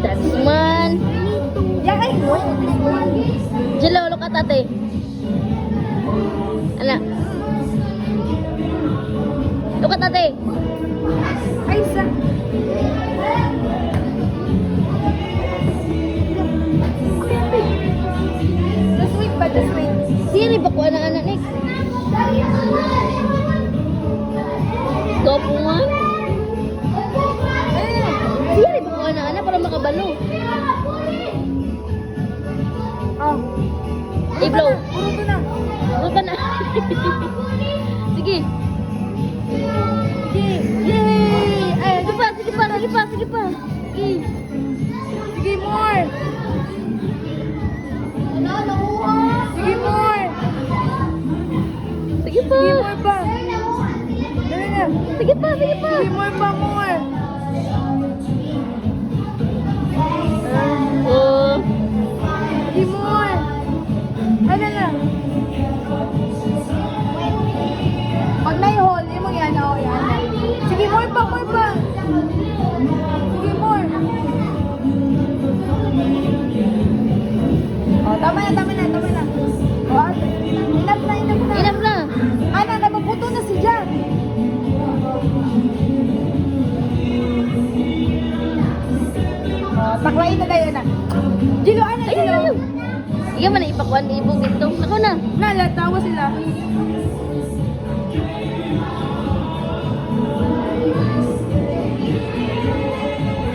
That's man. Yeah, I know. Jelo, look at ate. Ala. Look at ate. Ay, sa... Just wait pa, just wait. Siri ba ko anak-anak ni? Gopo man. Siri ba ko anak-anak para makabalo? Oh. I-blow. Puro ko na. Puro ka na. Sige. Sige. Yay! Ay, Sige pa, sige pa, sige pa, sige pa. Sige. sige, more. Sige, more. Sige pa. Sige, more pa. Dali na. Sige pa, sige pa. Sige, more pa, more. Oh. Sige, more. Ano na? Pag na-hold, yung mga yan, oh, yan. Sige, more pa, more pa. Sige, more. Oh, tama na, tama na, tama na. Oh, enough na, enough na. Enough na. Ana, napaputo na si Jack. Oh, taklain na tayo na. Jilo, ano, Ayun, Jilo? ayun. Sige man, ipakuan ibong dito. Ako na. Nalatawa sila.